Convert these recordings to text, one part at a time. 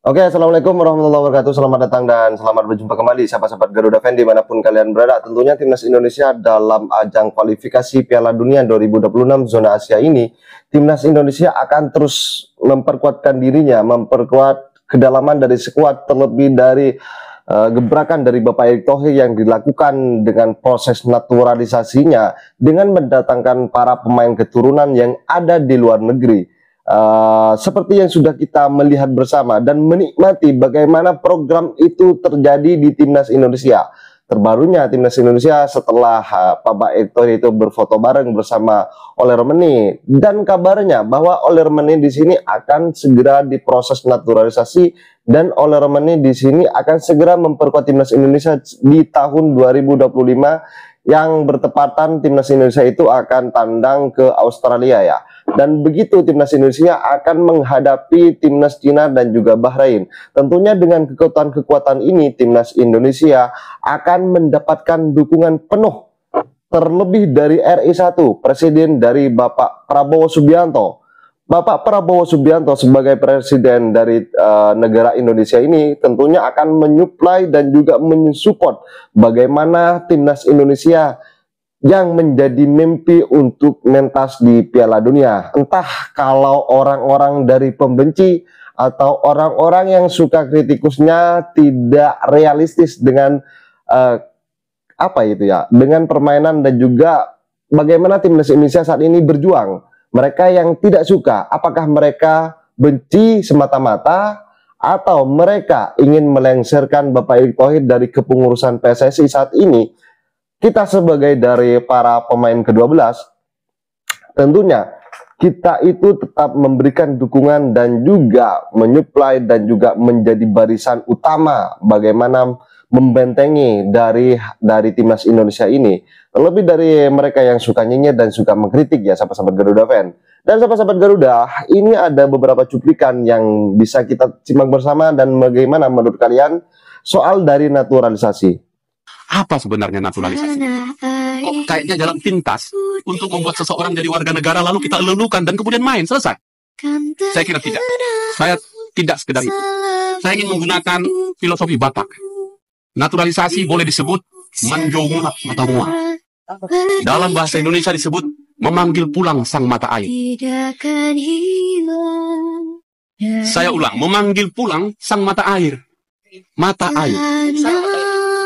Oke, Assalamualaikum warahmatullahi wabarakatuh. Selamat datang dan selamat berjumpa kembali sahabat-sahabat Garuda Fan dimanapun kalian berada. Tentunya timnas Indonesia dalam ajang kualifikasi Piala Dunia 2026 zona Asia ini, timnas Indonesia akan terus memperkuatkan dirinya, memperkuat kedalaman dari skuad, terlebih dari gebrakan dari Bapak Erick Thohir yang dilakukan dengan proses naturalisasinya dengan mendatangkan para pemain keturunan yang ada di luar negeri. Seperti yang sudah kita melihat bersama dan menikmati bagaimana program itu terjadi di timnas Indonesia. Terbarunya timnas Indonesia setelah Pak Erick Thohir itu berfoto bareng bersama Ole Romeni, dan kabarnya bahwa Ole Romeni di sini akan segera diproses naturalisasi dan Ole Romeni di sini akan segera memperkuat timnas Indonesia di tahun 2025 yang bertepatan timnas Indonesia itu akan tandang ke Australia ya. Dan begitu timnas Indonesia akan menghadapi timnas Cina dan juga Bahrain. Tentunya dengan kekuatan-kekuatan ini timnas Indonesia akan mendapatkan dukungan penuh terlebih dari RI1, presiden dari Bapak Prabowo Subianto. Bapak Prabowo Subianto sebagai presiden dari negara Indonesia ini tentunya akan menyuplai dan juga mensupport bagaimana timnas Indonesia yang menjadi mimpi untuk mentas di Piala Dunia. Entah kalau orang-orang dari pembenci atau orang-orang yang suka kritikusnya tidak realistis dengan apa itu ya, dengan permainan dan juga bagaimana timnas Indonesia saat ini berjuang. Mereka yang tidak suka, apakah mereka benci semata-mata atau mereka ingin melengsarkan Bapak Erick Thohir dari kepengurusan PSSI saat ini? Kita sebagai dari para pemain ke-12, tentunya kita itu tetap memberikan dukungan dan juga menyuplai dan juga menjadi barisan utama bagaimana membentengi dari timnas Indonesia ini. Terlebih dari mereka yang suka nyinyir dan suka mengkritik ya sahabat-sahabat Garuda Fan. Dan sahabat-sahabat Garuda, ini ada beberapa cuplikan yang bisa kita simak bersama dan bagaimana menurut kalian soal dari naturalisasi. Apa sebenarnya naturalisasi? Kok kayaknya jalan pintas untuk membuat seseorang jadi warga negara lalu kita lulukan dan kemudian main, selesai? Saya kira tidak. Saya tidak sekedar itu. Saya ingin menggunakan filosofi Batak. Naturalisasi boleh disebut menjomulak mata mua. Dalam bahasa Indonesia disebut memanggil pulang sang mata air. Saya ulang, memanggil pulang sang mata air. Mata air.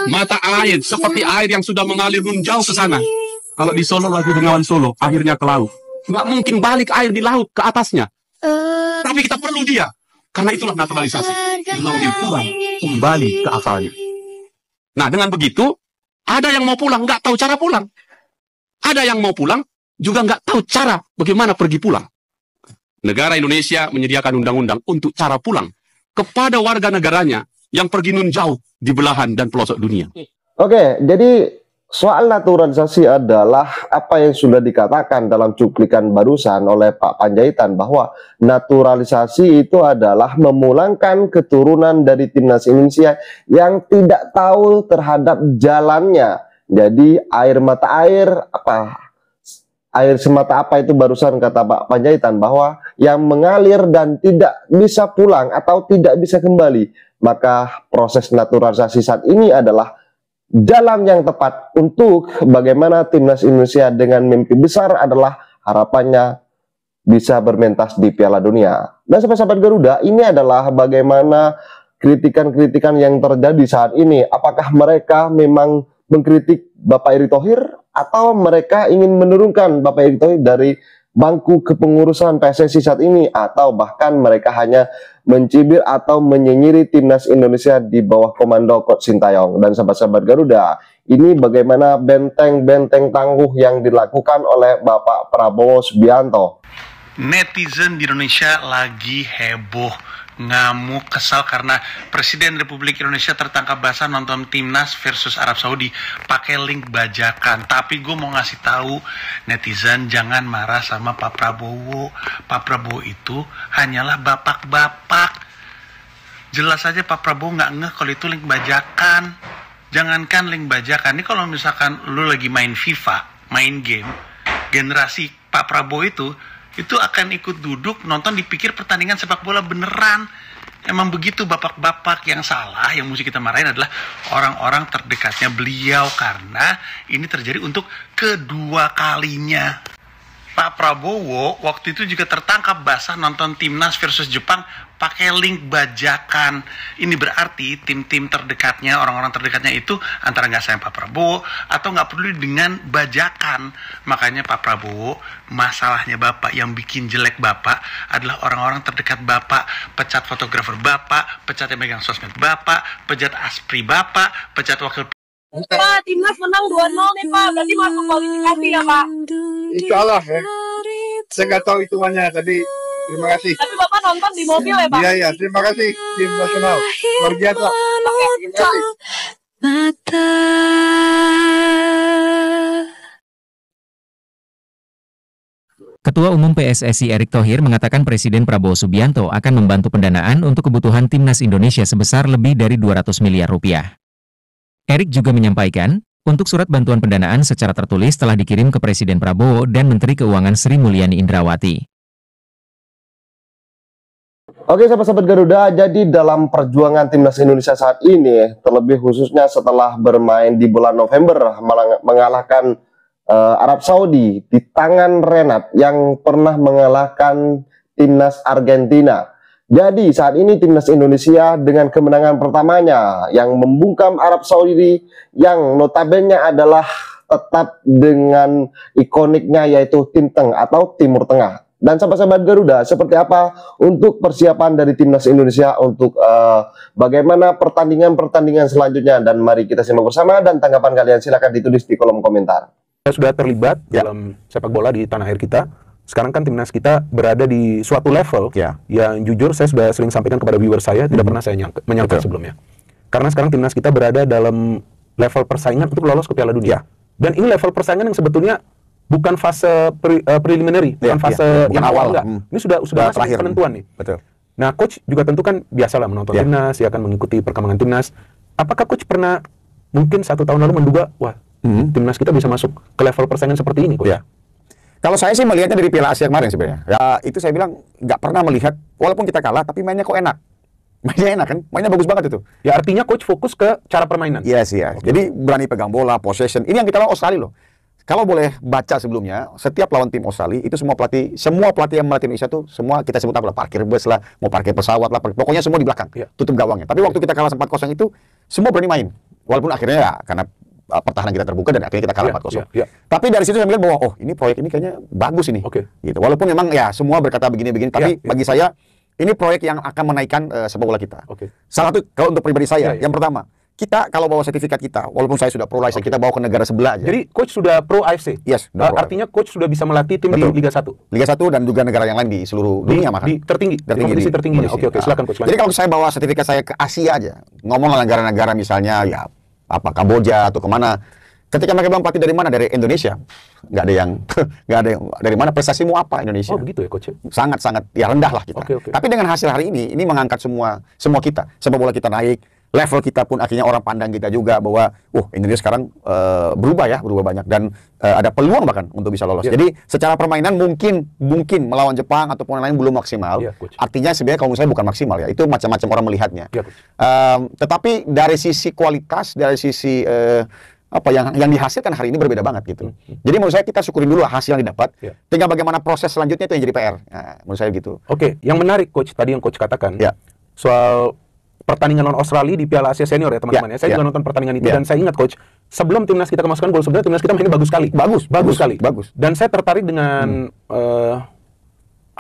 Mata air, seperti air yang sudah mengalir jauh ke sana. Kalau di Solo lagi Bengawan Solo, akhirnya ke laut. Nggak mungkin balik air di laut ke atasnya. Tapi kita perlu dia. Karena itulah naturalisasi. Memanggil pulang, kembali ke asalnya. Nah, dengan begitu, ada yang mau pulang, nggak tahu cara pulang. Ada yang mau pulang, juga nggak tahu cara bagaimana pergi pulang. Negara Indonesia menyediakan undang-undang untuk cara pulang kepada warga negaranya yang pergi nun jauh di belahan dan pelosok dunia. Oke, jadi soal naturalisasi adalah apa yang sudah dikatakan dalam cuplikan barusan oleh Pak Panjaitan bahwa naturalisasi itu adalah memulangkan keturunan dari timnas Indonesia yang tidak tahu terhadap jalannya. Jadi air mata air apa? Air semata apa itu barusan kata Pak Panjaitan bahwa yang mengalir dan tidak bisa pulang atau tidak bisa kembali. Maka proses naturalisasi saat ini adalah jalan yang tepat untuk bagaimana timnas Indonesia dengan mimpi besar adalah harapannya bisa bermentas di Piala Dunia. Dan sahabat-sahabat Garuda, ini adalah bagaimana kritikan-kritikan yang terjadi saat ini. Apakah mereka memang mengkritik Bapak Erick Thohir atau mereka ingin menurunkan Bapak Erick Thohir dari bangku kepengurusan PSSI saat ini, atau bahkan mereka hanya mencibir atau menyinyiri timnas Indonesia di bawah komando Coach Sintayong. Dan sahabat-sahabat Garuda, ini bagaimana benteng-benteng tangguh yang dilakukan oleh Bapak Prabowo Subianto. Netizen di Indonesia lagi heboh, ngamuk, kesal karena Presiden Republik Indonesia tertangkap basah nonton timnas versus Arab Saudi pakai link bajakan. Tapi gue mau ngasih tahu netizen, jangan marah sama Pak Prabowo. Pak Prabowo itu hanyalah bapak-bapak. Jelas aja Pak Prabowo nggak ngeh kalau itu link bajakan. Jangankan link bajakan, ini kalau misalkan lu lagi main FIFA, main game, generasi Pak Prabowo itu akan ikut duduk nonton, dipikir pertandingan sepak bola beneran. Emang begitu bapak-bapak. Yang salah, yang mesti kita marahin adalah orang-orang terdekatnya beliau, karena ini terjadi untuk kedua kalinya. Pak Prabowo waktu itu juga tertangkap basah nonton Timnas versus Jepang pakai link bajakan. Ini berarti tim-tim terdekatnya, orang-orang terdekatnya itu antara nggak sayang Pak Prabowo atau nggak peduli dengan bajakan. Makanya Pak Prabowo, masalahnya Bapak, yang bikin jelek Bapak adalah orang-orang terdekat Bapak. Pecat fotografer Bapak, pecat yang megang sosmed Bapak, pecat aspri Bapak, pecat wakil. Pak, Timnas menang 2-0 nih Pak, berarti masuk kualifikasi ya Pak? Insya Allah ya. Saya nggak tahu hitungannya tadi. Terima kasih. Tapi Bapak nonton di mobil ya Pak? Iya, terima kasih tim nasional. Luar biasa. Terima kasih. Ketua Umum PSSI Erick Thohir mengatakan Presiden Prabowo Subianto akan membantu pendanaan untuk kebutuhan Timnas Indonesia sebesar lebih dari 200 miliar rupiah. Erick juga menyampaikan, untuk surat bantuan pendanaan secara tertulis telah dikirim ke Presiden Prabowo dan Menteri Keuangan Sri Mulyani Indrawati. Oke, sahabat-sahabat Garuda, jadi dalam perjuangan Timnas Indonesia saat ini, terlebih khususnya setelah bermain di bulan November, mengalahkan Arab Saudi di tangan Renat yang pernah mengalahkan Timnas Argentina. Jadi saat ini Timnas Indonesia dengan kemenangan pertamanya yang membungkam Arab Saudi yang notabene adalah tetap dengan ikoniknya yaitu Tim Teng atau Timur Tengah. Dan sahabat-sahabat Garuda, seperti apa untuk persiapan dari Timnas Indonesia untuk bagaimana pertandingan-pertandingan selanjutnya, dan mari kita simak bersama, dan tanggapan kalian silakan ditulis di kolom komentar. Saya sudah terlibat dalam sepak bola di tanah air kita. Sekarang kan timnas kita berada di suatu level yang jujur saya sudah sering sampaikan kepada viewer saya, tidak pernah saya menyangka sebelumnya. Karena sekarang timnas kita berada dalam level persaingan untuk lolos ke Piala Dunia. Dan ini level persaingan yang sebetulnya bukan fase preliminary, bukan fase yang awal, enggak. Ini sudah masuk ke penentuan nih. Betul. Nah, coach juga tentu kan biasalah menonton timnas, dia akan mengikuti perkembangan timnas. Apakah coach pernah mungkin 1 tahun lalu menduga, wah, timnas kita bisa masuk ke level persaingan seperti ini, coach? Kalau saya sih melihatnya dari Piala Asia kemarin sebenarnya. Ya, itu saya bilang nggak pernah melihat, walaupun kita kalah, tapi mainnya kok enak. Mainnya enak kan? Mainnya bagus banget itu. Ya artinya coach fokus ke cara permainan. Yes. Jadi berani pegang bola, possession. Ini yang kita lawan Australia loh. Kalau boleh baca sebelumnya, setiap lawan tim Australia itu semua pelatih yang melatih Indonesia tuh semua kita sebut apa lah, parkir bus lah, mau parkir pesawat lah, pokoknya semua di belakang, tutup gawangnya. Tapi waktu kita kalah 4-0 itu semua berani main. Walaupun akhirnya ya karena pertahanan kita terbuka dan akhirnya kita kalah 4-0. Tapi dari situ saya melihat bahwa ini proyek ini kayaknya bagus ini. Gitu. Walaupun memang ya semua berkata begini-begini, tapi bagi saya ini proyek yang akan menaikkan sepak bola kita. Salah satu kalau untuk pribadi saya, yang pertama, kita kalau bawa sertifikat kita, walaupun saya sudah pro license, kita bawa ke negara sebelah aja. Jadi coach sudah pro AFC. Yes. Artinya coach sudah bisa melatih tim di Liga 1. Liga 1 dan juga negara yang lain di seluruh dunia makan. Tertinggi. Kompetisi tertinggi. Oke, silakan coach. Jadi kalau saya bawa sertifikat saya ke Asia aja, ngomong negara-negara misalnya ya Kamboja atau kemana, ketika mereka bilang pelatih dari mana, dari Indonesia, nggak ada yang dari mana, prestasimu apa Indonesia. Oh begitu ya coach. Sangat ya rendah lah kita. Tapi dengan hasil hari ini mengangkat semua kita, sepak bola kita naik, level kita pun akhirnya orang pandang kita juga bahwa Indonesia sekarang berubah banyak dan ada peluang bahkan untuk bisa lolos. Jadi secara permainan mungkin melawan Jepang ataupun lain belum maksimal. Artinya sebenarnya kalau menurut saya bukan maksimal ya. Itu macam-macam orang melihatnya. Tetapi dari sisi kualitas, dari sisi apa yang dihasilkan hari ini berbeda banget gitu. Jadi menurut saya kita syukurin dulu hasil yang didapat. Tinggal bagaimana proses selanjutnya itu yang jadi PR. Nah, menurut saya gitu. Oke, yang menarik coach tadi yang coach katakan soal pertandingan lawan Australia di Piala Asia Senior ya teman-teman ya. Saya juga nonton pertandingan itu dan saya ingat coach, sebelum timnas kita kemasukan gol sebenarnya timnas kita mainnya bagus sekali. Bagus sekali. Dan saya tertarik dengan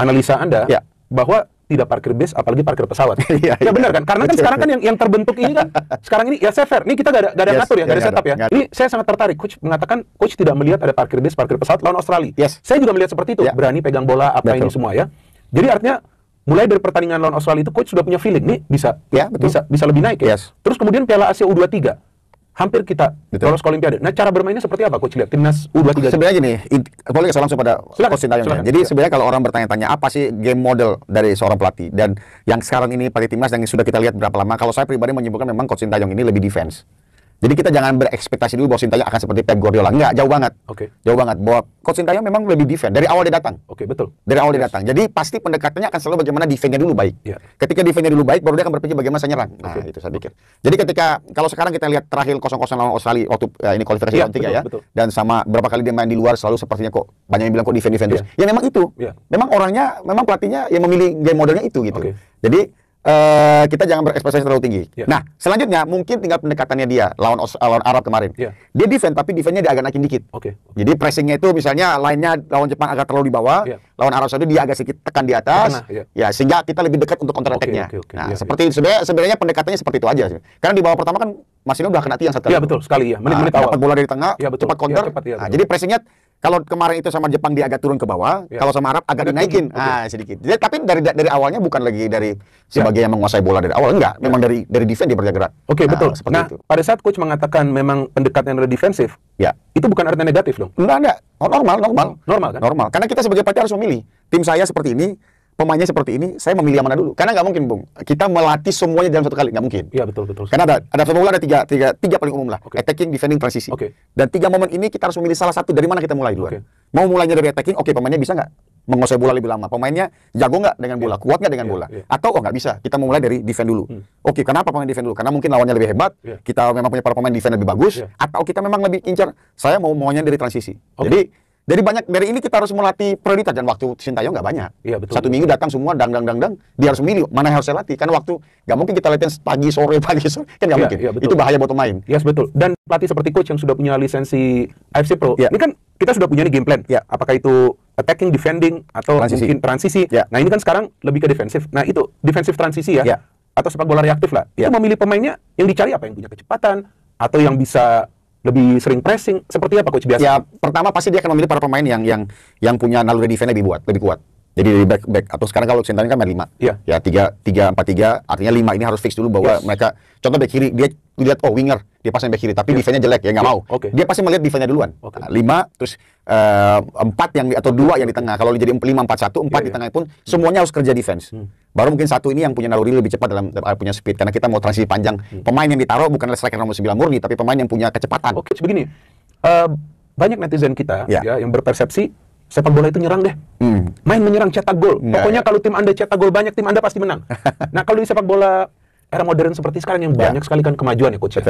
analisa Anda bahwa tidak parkir bis apalagi parkir pesawat. Ya benar kan? Karena kan sekarang kan yang terbentuk ini kan sekarang ini ya saya fair. Ini kita gak ada ngatur ya, gak ada setup ya. Ini saya sangat tertarik coach mengatakan coach tidak melihat ada parkir bis, parkir pesawat lawan Australia. Saya juga melihat seperti itu, berani pegang bola apa ini semua ya. Jadi artinya mulai dari pertandingan lawan Australia itu coach sudah punya feeling nih bisa lebih naik ya. Terus kemudian Piala Asia U23 hampir kita lolos ke Olimpiade. Nah, cara bermainnya seperti apa coach lihat timnas U23? Sebenarnya gini, boleh saya langsung pada coach Sintayong. Jadi sebenarnya kalau orang bertanya-tanya apa sih game model dari seorang pelatih dan yang sekarang ini pelatih timnas yang sudah kita lihat berapa lama, kalau saya pribadi menyimpulkan memang coach Sintayong ini lebih defense. Jadi kita jangan berekspektasi dulu bahwa Sintayong akan seperti Pep Guardiola. Enggak, jauh banget. Jauh banget. Bahwa Coach Sintayong memang lebih defend dari awal dia datang. Betul. Dari awal dia datang. Jadi pasti pendekatannya akan selalu bagaimana defend-nya dulu baik. Ketika defend-nya dulu baik, baru dia akan berpikir bagaimana saya nyerang. Nah, itu saya pikir. Jadi ketika kalau sekarang kita lihat terakhir 0-0 lawan Australia waktu ini kualifikasi lawan 3 ya. Dan sama berapa kali dia main di luar selalu sepertinya kok banyak yang bilang kok defend terus. Ya memang itu. Memang orangnya, memang pelatihnya yang memilih game modelnya itu gitu. Jadi kita jangan berekspektasi terlalu tinggi. Nah, selanjutnya mungkin tinggal pendekatannya dia lawan Arab kemarin. Dia defend tapi defendnya dia agak naikin dikit. Jadi pressingnya itu misalnya lainnya lawan Jepang agak terlalu di bawah, lawan Arab Saudi dia agak sedikit tekan di atas. Ya sehingga kita lebih dekat untuk counter attack-nya. Nah, seperti sebenarnya pendekatannya seperti itu aja. Karena di babak pertama kan Marcelo udah kena tiang satu kali. Iya betul sekali ya. Menit-menit awal. Dapat bola dari tengah, cepat counter. Nah, jadi pressingnya kalau kemarin itu sama Jepang dia agak turun ke bawah, kalau sama Arab agak dinaikin, sedikit. Jadi, tapi dari awalnya bukan lagi dari sebagai yang menguasai bola dari awal, enggak. Memang dari defense dia bergerak. Betul. Nah, pada saat coach mengatakan memang pendekatan yang defensif, itu bukan artinya negatif dong? Enggak. Normal kan? Normal. Karena kita sebagai pelatih harus memilih. Tim saya seperti ini, pemainnya seperti ini, saya memilih yang mana dulu. Karena nggak mungkin, Bung. Kita melatih semuanya dalam satu kali, nggak mungkin. Iya, betul. Karena ada sepak bola ada tiga paling umum lah. Attacking, defending, transisi. Dan 3 momen ini kita harus memilih salah satu dari mana kita mulai duluan. Mau mulainya dari attacking, pemainnya bisa nggak menguasai bola lebih lama? Pemainnya jago nggak dengan bola? Kuat nggak dengan bola? Atau nggak bisa? Kita mulai dari defend dulu. Kenapa pemain defend dulu? Karena mungkin lawannya lebih hebat, kita memang punya para pemain defend lebih bagus, atau kita memang lebih incar, saya maunya dari transisi. Jadi dari ini kita harus melatih prioritas dan waktu Sintayong nggak banyak. Satu minggu datang semua dang. Dia harus memilih mana yang harus saya latih. Karena waktu nggak mungkin kita latihan pagi sore kan nggak mungkin. Itu bahaya buat pemain. Betul. Dan pelatih seperti coach yang sudah punya lisensi AFC Pro, ini kan kita sudah punya nih game plan. Apakah itu attacking, defending, atau mungkin transisi. Nah ini kan sekarang lebih ke defensif. Nah itu defensif transisi ya. Atau sepak bola reaktif lah. Itu memilih pemainnya yang dicari apa? Yang punya kecepatan atau yang bisa lebih sering pressing, seperti apa coach biasa? Ya, pertama pasti dia akan memilih para pemain yang punya naluri defense lebih kuat. Jadi dari back atau sekarang kalau Sintayong kan main 5. Ya 3-4-3 artinya 5 ini harus fix dulu bahwa mereka contoh back kiri dia lihat winger dia pasang back kiri tapi defense-nya jelek ya nggak mau. Dia pasti melihat defense-nya duluan. 5 terus 4 yang atau 2 yang di tengah. Kalau jadi 5-4-1, 4 di tengah pun semuanya harus kerja defense. Baru mungkin 1 ini yang punya naluri lebih cepat dalam punya speed karena kita mau transisi panjang. Pemain yang ditaruh bukan striker nomor 9 murni tapi pemain yang punya kecepatan. Begini. Banyak netizen kita yang berpersepsi sepak bola itu nyerang deh. Main menyerang, cetak gol. Pokoknya kalau tim Anda cetak gol banyak, tim Anda pasti menang. Nah, kalau di sepak bola era modern seperti sekarang yang banyak sekali kan kemajuan ya coach.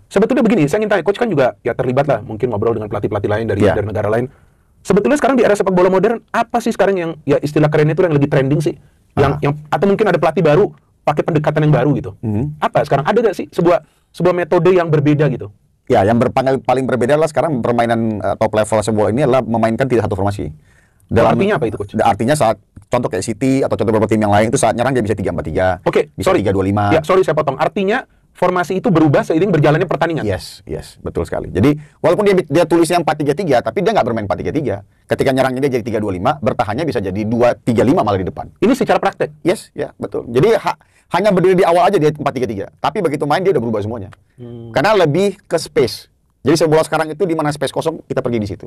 Sebetulnya begini, saya ingin tanya coach kan juga ya terlibat lah mungkin ngobrol dengan pelatih-pelatih lain dari negara lain. Sebetulnya sekarang di era sepak bola modern apa sih sekarang yang ya istilah keren itu yang lagi trending sih? Yang atau mungkin ada pelatih baru pakai pendekatan yang baru gitu. Apa sekarang ada nggak sih sebuah metode yang berbeda gitu? Ya, yang paling berbeda adalah sekarang permainan top level sebuah ini adalah memainkan tidak satu formasi. Artinya apa itu coach? Artinya saat contoh kayak City atau contoh beberapa tim yang lain itu saat nyerang dia bisa 3-4-3. Bisa 3-2-5. Ya, sorry saya potong. Artinya formasi itu berubah seiring berjalannya pertandingan. Yes, betul sekali. Jadi walaupun dia tulisnya 4-3-3 tapi dia nggak bermain 4-3-3. Ketika nyerangnya dia jadi 3-2-5, bertahannya bisa jadi 2-3-5 malah di depan. Ini secara praktek. Yes, ya, betul. Jadi hanya berdiri di awal aja dia 4-3-3. Tapi begitu main dia udah berubah semuanya. Karena lebih ke space. Jadi sepak bola sekarang itu di mana space kosong kita pergi di situ.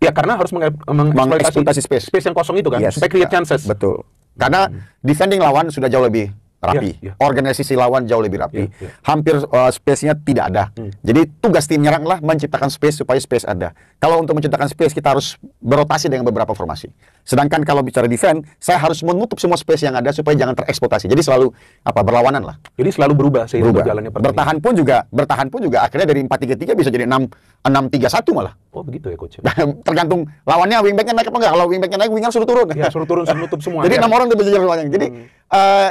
Ya karena harus mengeksploitasi space yang kosong itu kan, supaya create chances. Betul. Karena defending lawan sudah jauh lebih rapi. Organisasi lawan jauh lebih rapi. Hampir space-nya tidak ada. Jadi tugas tim nyeranglah menciptakan space supaya space ada. Kalau untuk menciptakan space kita harus berotasi dengan beberapa formasi. Sedangkan kalau bicara defense, saya harus menutup semua space yang ada supaya jangan tereksploitasi. Jadi selalu berlawanan lah. Jadi selalu berubah seiring berjalannya pertandingan. Bertahan pun juga akhirnya dari 4-3-3 bisa jadi 6-3-1 malah. Oh begitu ya coach. Tergantung lawannya wingback-nya naik apa enggak. Kalau wingback-nya naik, winger suruh turun. Ya, suruh turun, suruh nutup semua. Jadi 6 orang tuh berjajar semuanya. Jadi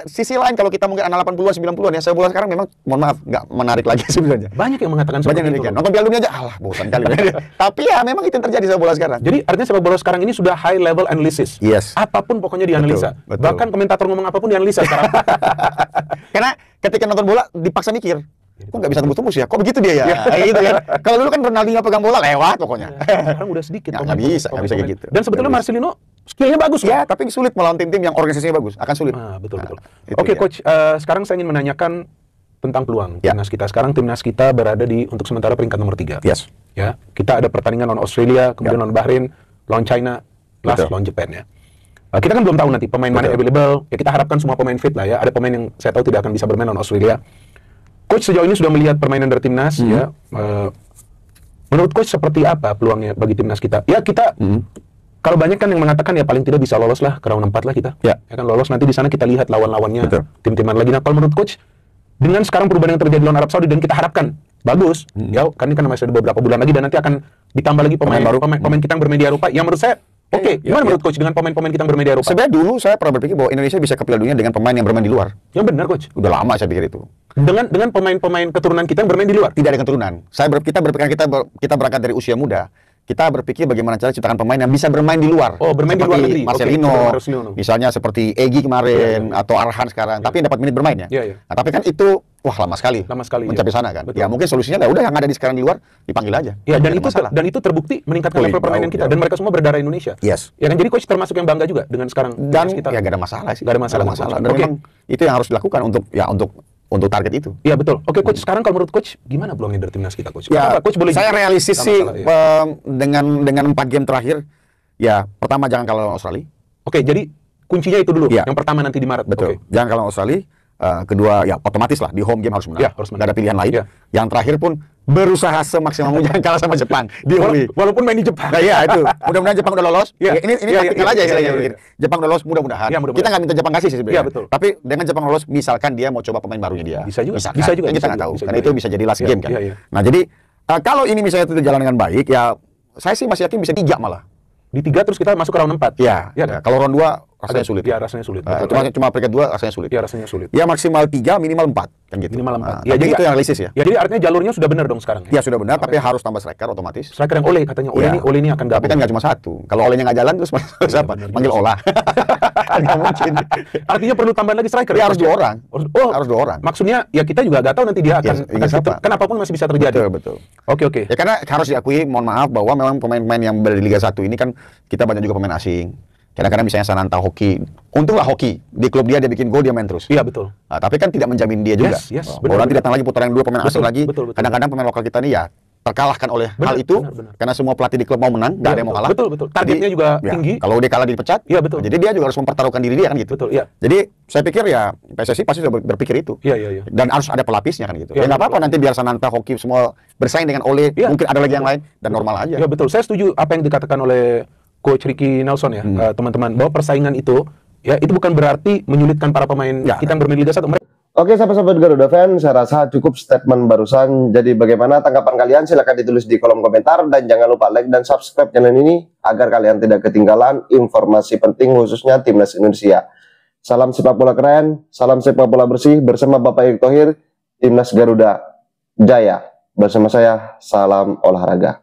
sisi lain kalau kita mungkin anak 80-an, 90-an ya, sepak bola sekarang memang mohon maaf nggak menarik lagi sebenarnya. Banyak yang mengatakan seperti itu. Nonton Piala Dunia aja, alah bosan kali. Tapi ya memang itu yang terjadi sepak bola sekarang. Jadi artinya sepak bola sekarang ini sudah high level analysis. Yes. Apapun pokoknya dianalisa. Betul. Bahkan komentator ngomong apapun dianalisa sekarang. Karena ketika nonton bola dipaksa mikir. Kok nggak bisa tembus-tembus ya? Kok begitu dia ya? Gitu kan. Kalau dulu kan Ronaldinho pegang bola lewat pokoknya. Sekarang udah sedikit. Nggak bisa kayak gitu. Dan sebetulnya Marcelino skillnya bagus ya, tapi sulit melawan tim-tim yang organisasinya bagus. Akan sulit. Betul. Oke coach, sekarang saya ingin menanyakan tentang peluang timnas kita. Sekarang timnas kita berada di untuk sementara peringkat nomor 3. Yes. Ya, kita ada pertandingan lawan Australia, kemudian lawan Bahrain, lawan China, last lawan Jepang ya. Kita kan belum tahu nanti pemain mana available. Ya kita harapkan semua pemain fit lah ya. Ada pemain yang saya tahu tidak akan bisa bermain lawan Australia. Coach sejauh ini sudah melihat permainan dari timnas, ya. Menurut Coach seperti apa peluangnya bagi timnas kita? Ya kita, kalau banyak kan yang mengatakan ya paling tidak bisa lolos lah ke round 4 lah kita. Ya kan lolos, nanti di sana kita lihat lawan-lawannya, tim-timan lagi. Nah kalau menurut Coach, dengan sekarang perubahan yang terjadi lawan Arab Saudi dan kita harapkan bagus, ya kan ini kan masih ada beberapa bulan lagi dan nanti akan ditambah lagi pemain kita yang bermain di Eropa. Yang menurut saya gimana menurut Coach dengan pemain-pemain kita yang bermain di Eropa? Sebenarnya dulu saya pernah berpikir bahwa Indonesia bisa ke Piala Dunia dengan pemain yang bermain di luar. Yang benar Coach. Udah lama saya pikir itu. Dengan pemain-pemain keturunan kita yang bermain di luar. Tidak ada keturunan. Kita berpikir kita berangkat dari usia muda. Kita berpikir bagaimana cara ciptakan pemain yang bisa bermain di luar. Oh, bermain di luar negeri. Marcelino, misalnya seperti Egy kemarin atau Arhan sekarang, tapi dapat menit bermain ya. Nah, tapi kan itu lama sekali mencapai sana kan. Ya mungkin solusinya udah yang ada di sekarang di luar dipanggil aja. Ya dan itu terbukti meningkatkan level permainan kita dan mereka semua berdarah Indonesia. Yes. Ya kan jadi Coach termasuk yang bangga juga dengan sekarang dan kita. Ya gak ada masalah sih. Gak ada masalah. Dan memang itu yang harus dilakukan untuk target itu. Iya betul. Oke Coach, sekarang kalau menurut Coach gimana peluangnya dari timnas kita Coach? Ya, Coach boleh saya realistis sih dengan 4 game terakhir. Ya, pertama jangan kalah lawan Australia. Oke, jadi kuncinya itu dulu. Yang pertama nanti di Maret. Betul. Jangan kalah lawan Australia. Kedua ya otomatis lah di home game harus menang. Gak ada pilihan lain. Yang terakhir pun berusaha semaksimal mungkin jangan kalah sama Jepang di walaupun main di Jepang. Nah, iya itu. Mudah-mudahan Jepang udah lolos. Ini taktikal aja istilahnya. Jepang udah lolos mudah-mudahan. Kita nggak minta Jepang kasih sih sebenarnya. Tapi dengan Jepang lolos misalkan dia mau coba pemain barunya dia. Bisa juga. Kita nggak tahu. Karena itu bisa jadi last game kan. Nah, jadi kalau ini misalnya itu jalan dengan baik ya saya sih masih yakin bisa 3 malah. Di 3 terus kita masuk ke round 4. Iya. Kalau round 2 rasanya sulit. Iya, rasanya sulit. Cuma peringkat 2 rasanya sulit. Iya, rasanya sulit. Ya maksimal 3, minimal 4 kan gitu. Minimal 4. Ya jadi itu yang realistis ya. Ya jadi artinya jalurnya sudah benar dong sekarang. Ya sudah benar, tapi harus tambah striker otomatis. Striker yang Ole katanya. Ole ini akan tapi kan nggak cuma satu. Kalau Olenya nggak jalan terus siapa? Panggil Ola. Nggak mungkin. Artinya perlu tambahan lagi striker. Ya harus 2 orang. Harus 2 orang. Maksudnya ya kita juga nggak tahu nanti dia akan kan apapun masih bisa terjadi. Betul. Oke. Ya karena harus diakui, mohon maaf bahwa memang pemain-pemain yang berada di Liga 1 ini kan kita banyak juga pemain asing. Kadang-kadang misalnya Sananta hoki, untunglah hoki di klub dia bikin gol dia main terus. Iya betul. Nah, tapi kan tidak menjamin dia juga. Kalau nanti datang lagi putaran 2 pemain asing lagi, kadang-kadang pemain lokal kita ini ya terkalahkan oleh hal itu karena semua pelatih di klub mau menang, nggak ada yang mau kalah. Betul. Targetnya juga tinggi. Kalau dia kalah dipecat, iya betul. Jadi dia juga harus mempertaruhkan diri dia kan gitu. Betul. Iya. Jadi saya pikir ya PSSI pasti sudah berpikir itu. Iya. Dan harus ada pelapisnya kan gitu. Ya nggak apa-apa nanti biar Sananta hoki semua bersaing dengan Ole, mungkin ada lagi yang lain dan normal aja. Iya betul. Saya setuju apa yang dikatakan oleh Coach Ricky Nelson ya, teman-teman, bahwa persaingan itu ya itu bukan berarti menyulitkan para pemain kita yang bermain Liga 1. Oke, sahabat-sahabat Garuda Fan, saya rasa cukup statement barusan. Jadi bagaimana tanggapan kalian? Silahkan ditulis di kolom komentar dan jangan lupa like dan subscribe channel ini agar kalian tidak ketinggalan informasi penting khususnya Timnas Indonesia. Salam sepak bola keren, salam sepak bola bersih bersama Bapak Erick Thohir, Timnas Garuda Jaya. Bersama saya, salam olahraga.